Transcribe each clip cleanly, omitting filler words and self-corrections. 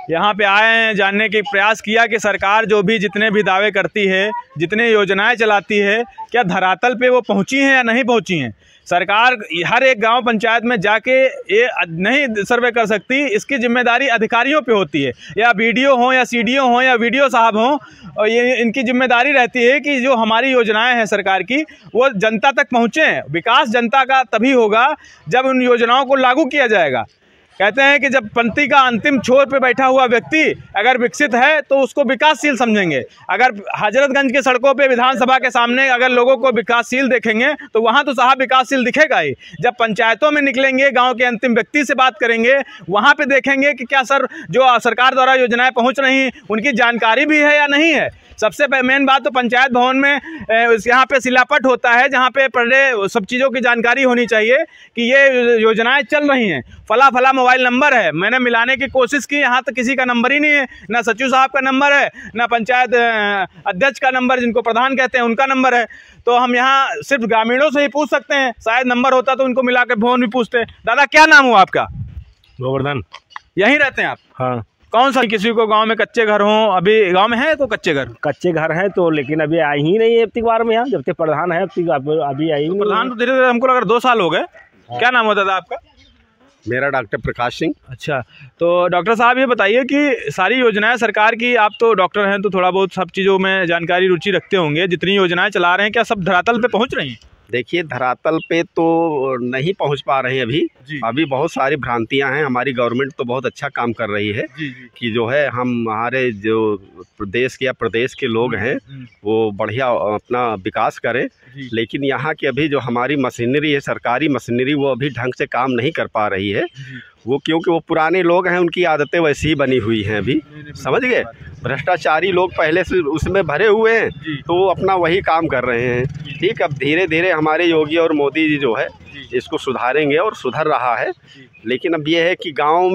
यहाँ पे आए हैं, जानने के प्रयास किया कि सरकार जो भी जितने भी दावे करती है, जितने योजनाएं चलाती है, क्या धरातल पे वो पहुँची हैं या नहीं पहुँची हैं। सरकार हर एक गांव पंचायत में जाके ये नहीं सर्वे कर सकती, इसकी जिम्मेदारी अधिकारियों पे होती है, या बीडीओ हों या सीडीओ हों या वीडियो साहब हों, और ये इनकी जिम्मेदारी रहती है कि जो हमारी योजनाएं हैं सरकार की वो जनता तक पहुँचें। विकास जनता का तभी होगा जब उन योजनाओं को लागू किया जाएगा। कहते हैं कि जब पंक्ति का अंतिम छोर पे बैठा हुआ व्यक्ति अगर विकसित है तो उसको विकासशील समझेंगे। अगर हजरतगंज के सड़कों पे विधानसभा के सामने अगर लोगों को विकासशील देखेंगे तो वहाँ तो साहब विकासशील दिखेगा ही। जब पंचायतों में निकलेंगे, गांव के अंतिम व्यक्ति से बात करेंगे, वहाँ पे देखेंगे कि क्या सर जो सरकार द्वारा योजनाएं पहुँच रही उनकी जानकारी भी है या नहीं है। सबसे मेन बात तो पंचायत भवन में यहाँ पे शिलापट होता है, जहाँ पे पहले सब चीज़ों की जानकारी होनी चाहिए कि ये योजनाएं चल रही हैं। फला मोबाइल नंबर है, मैंने मिलाने की कोशिश की, यहाँ तो किसी का नंबर ही नहीं है, ना सचिव साहब का नंबर है, ना पंचायत अध्यक्ष का नंबर जिनको प्रधान कहते हैं उनका नंबर है। तो हम यहाँ सिर्फ ग्रामीणों से ही पूछ सकते हैं, शायद नंबर होता तो उनको मिला के फोन भी पूछते। दादा क्या नाम हुआ आपका? गोवर्धन। यहीं रहते हैं आप? हाँ। कौन सा, किसी को गांव में कच्चे घर हों, अभी गांव में है तो कच्चे घर हैं तो, लेकिन अभी आई ही नहीं है अब तक बार में। यहाँ जब तक प्रधान है अभी आई नहीं। प्रधान तो धीरे धीरे हमको लगा 2 साल हो गए। क्या नाम होता था आपका? मेरा डॉक्टर प्रकाश सिंह। अच्छा, तो डॉक्टर साहब ये बताइए कि सारी योजनाएं सरकार की, आप तो डॉक्टर हैं तो थोड़ा बहुत सब चीज़ों में जानकारी रुचि रखते होंगे, जितनी योजनाएं चला रहे हैं क्या सब धरातल पे पहुंच रही हैं? देखिए, धरातल पे तो नहीं पहुंच पा रहे हैं अभी बहुत सारी भ्रांतियां हैं। हमारी गवर्नमेंट तो बहुत अच्छा काम कर रही है कि जो है हमारे जो प्रदेश के लोग हैं वो बढ़िया अपना विकास करें, लेकिन यहाँ की अभी जो हमारी मशीनरी है, सरकारी मशीनरी, वो अभी ढंग से काम नहीं कर पा रही है। वो क्योंकि वो पुराने लोग हैं, उनकी आदतें वैसी ही बनी हुई हैं। अभी समझ गए, भ्रष्टाचारी लोग पहले से उसमें भरे हुए हैं तो वो अपना वही काम कर रहे हैं। ठीक, अब धीरे धीरे हमारे योगी और मोदी जी जो है इसको सुधारेंगे और सुधर रहा है। लेकिन अब ये है कि गांव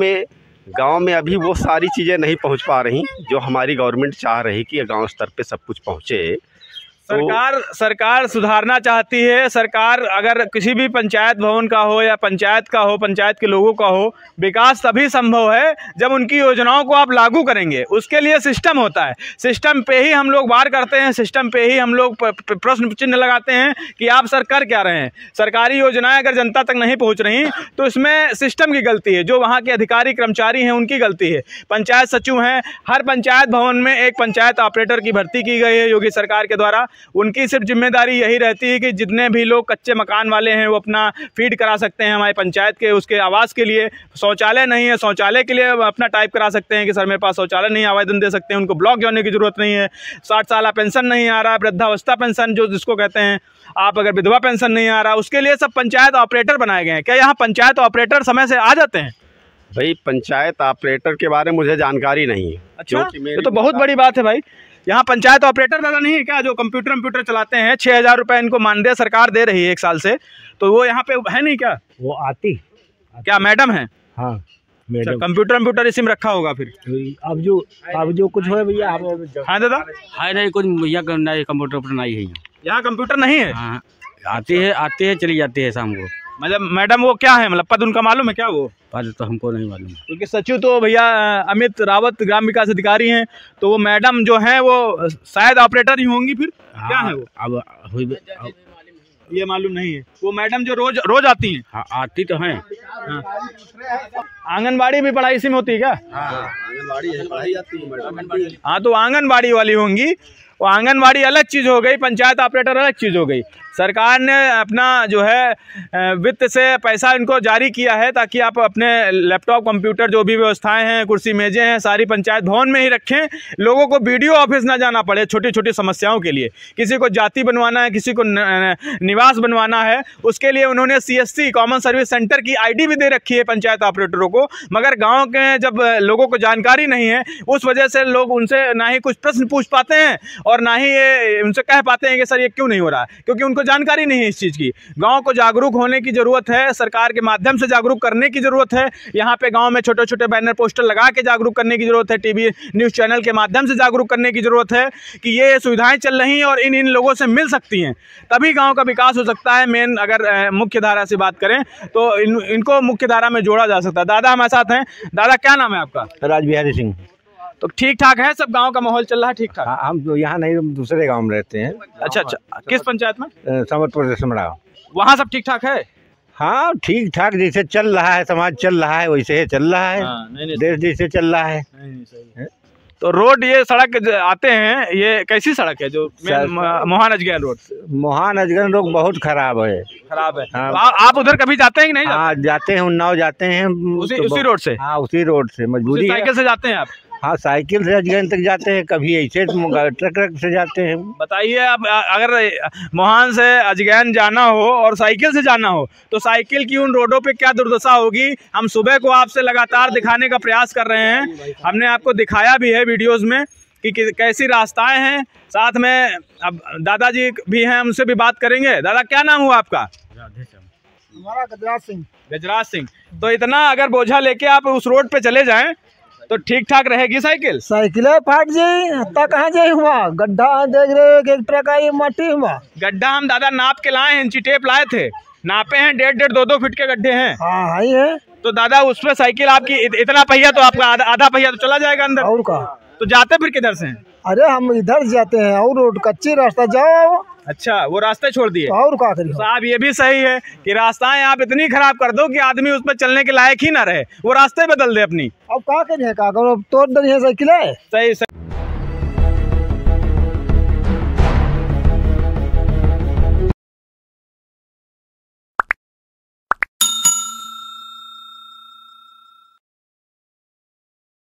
में अभी वो सारी चीज़ें नहीं पहुंच पा रही जो हमारी गवर्नमेंट चाह रही कि गांव स्तर पे सब कुछ पहुंचे। सरकार सुधारना चाहती है। सरकार अगर किसी भी पंचायत भवन का हो या पंचायत का हो, पंचायत के लोगों का हो, विकास तभी संभव है जब उनकी योजनाओं को आप लागू करेंगे। उसके लिए सिस्टम होता है, सिस्टम पे ही हम लोग वार करते हैं, सिस्टम पे ही हम लोग प्रश्न चिन्ह लगाते हैं कि आप सर कर क्या रहे हैं। सरकारी योजनाएं अगर जनता तक नहीं पहुंच रही तो इसमें सिस्टम की गलती है, जो वहाँ के अधिकारी कर्मचारी हैं उनकी गलती है। पंचायत सचिव हैं, हर पंचायत भवन में एक पंचायत ऑपरेटर की भर्ती की गई है योगी सरकार के द्वारा। उनकी सिर्फ जिम्मेदारी यही रहती है कि जितने भी लोग कच्चे मकान वाले हैं वो अपना फीड करा सकते हैं हमारी पंचायत के, उसके आवास के लिए। शौचालय नहीं है, शौचालय के लिए अपना टाइप करा सकते हैं कि सर मेरे पास शौचालय नहीं, आवेदन दे सकते हैं। उनको ब्लॉक जाने की जरूरत नहीं है। 60 साल पेंशन नहीं आ रहा, वृद्धावस्था पेंशन जो जिसको कहते हैं, आप अगर विधवा पेंशन नहीं आ रहा, उसके लिए सब पंचायत ऑपरेटर बनाए गए हैं। क्या यहाँ पंचायत ऑपरेटर समय से आ जाते हैं? भाई, पंचायत ऑपरेटर के बारे में मुझे जानकारी नहीं है। अच्छा, ये तो बहुत बड़ी बात है भाई। यहाँ पंचायत ऑपरेटर दादा नहीं है क्या, जो कंप्यूटर चलाते हैं? 6000 रुपये इनको मानदेय सरकार दे रही है 1 साल से, तो वो यहाँ पे है नहीं क्या? वो आती क्या मैडम है? हाँ, कंप्यूटर इसी में रखा होगा फिर। अब जो कुछ है भैया। हाँ दादा, है नहीं कुछ भैया, कंप्यूटर नहीं है यहाँ कंप्यूटर नहीं है। हाँ, आती है चली जाती है शाम को। मतलब मैडम वो क्या है, मतलब पद उनका मालूम है क्या? वो पद तो हमको नहीं मालूम, क्योंकि सचिव तो भैया अमित रावत ग्राम विकास अधिकारी हैं, तो वो मैडम जो हैं वो शायद ऑपरेटर ही होंगी फिर। क्या है वो? अब ये मालूम नहीं है। वो मैडम जो रोज आती हैं? हाँ, आती तो हैं। आंगनबाड़ी भी पढ़ाई इसी में होती है क्या? आंगनबाड़ी पढ़ाई जाती है मैडम। हाँ, तो आंगनबाड़ी वाली होंगी। वो आंगनबाड़ी अलग चीज़ हो गई, पंचायत ऑपरेटर अलग चीज़ हो गई। सरकार ने अपना जो है वित्त से पैसा इनको जारी किया है ताकि आप अपने लैपटॉप, कंप्यूटर, जो भी व्यवस्थाएं हैं, कुर्सी मेजें हैं, सारी पंचायत भवन में ही रखें। लोगों को बीडीओ ऑफिस ना जाना पड़े छोटी छोटी समस्याओं के लिए। किसी को जाति बनवाना है, किसी को निवास बनवाना है, उसके लिए उन्होंने CSC कॉमन सर्विस सेंटर की ID भी दे रखी है पंचायत ऑपरेटरों को। मगर गाँव के जब लोगों को जानकारी नहीं है, उस वजह से लोग उनसे ना ही कुछ प्रश्न पूछ पाते हैं और ना ही ये उनसे कह पाते हैं कि सर ये क्यों नहीं हो रहा है, क्योंकि उनको जानकारी नहीं है इस चीज़ की। गांव को जागरूक होने की ज़रूरत है, सरकार के माध्यम से जागरूक करने की ज़रूरत है। यहाँ पे गांव में छोटे छोटे बैनर पोस्टर लगा के जागरूक करने की ज़रूरत है, टीवी न्यूज़ चैनल के माध्यम से जागरूक करने की ज़रूरत है कि ये सुविधाएँ चल रही हैं और इन लोगों से मिल सकती हैं, तभी गाँव का विकास हो सकता है। मेन अगर मुख्य धारा से बात करें तो इनको मुख्य धारा में जोड़ा जा सकता है। दादा हमारे साथ हैं। दादा क्या नाम है आपका? राज बिहारी सिंह। तो ठीक ठाक है सब, गांव का माहौल चल रहा है ठीक ठाक? हम तो यहाँ नहीं, हम दूसरे गांव में रहते हैं। अच्छा, किस पंचायत में? समरपुर समड़ा। वहाँ सब ठीक ठाक है? हाँ ठीक ठाक, जैसे चल रहा है समाज चल रहा है वैसे ही चल रहा है। नहीं, देश जैसे चल रहा है। तो रोड ये सड़क आते हैं, ये कैसी सड़क है जो मोहान अजगैन रोड? मोहान अजगैन रोड बहुत खराब है। खराब है। हाँ। तो आप उधर कभी जाते हैं कि नहीं जाते? हाँ जाते हैं, उन्नाव जाते हैं। उसी रोड से? हाँ उसी रोड से, मजबूरी है। साइकिल से जाते हैं आप? हाँ साइकिल से अजगैन तक जाते हैं, कभी ऐसे ट्रक से जाते हैं। बताइए, अब अगर मोहान से अजगैन जाना हो और साइकिल से जाना हो तो साइकिल की उन रोडों पे क्या दुर्दशा होगी, हम सुबह को आपसे लगातार दिखाने का प्रयास कर रहे हैं। हमने आपको दिखाया भी है वीडियोस में कि कैसी रास्ताएं हैं। साथ में अब दादाजी भी हैं, उनसे भी बात करेंगे। दादा क्या नाम हुआ आपका? हमारा गजराज सिंह। गजराज सिंह। तो इतना अगर बोझा लेके आप उस रोड पे चले जाएं तो ठीक ठाक रहेगी साइकिल? साइकिल फाट जाये, हत्ता कहाँ जाये हुआ, गड्ढा देख रहे एक ट्रक आई माटी हुआ। गड्ढा हम दादा नाप के लाए हैं, इंची टेप लाए थे, नापे हैं, 1.5 2 फीट के गड्ढे हैं। हाँ है। तो दादा उस पे साइकिल आपकी इतना पहिया तो आपका आधा पहिया तो चला जाएगा अंदर। और का? तो जाते फिर किधर से हैं? अरे हम इधर जाते हैं और रोड कच्ची रास्ता जाओ। अच्छा, वो रास्ते छोड़ दिए? और क्या करिए साहब, ये भी सही है कि रास्ताएं आप इतनी खराब कर दो कि आदमी उस पर चलने के लायक ही ना रहे, वो रास्ते बदल दे अपनी। अब क्या करिए, क्या करो, तोड़ दे साइकिल है। सही।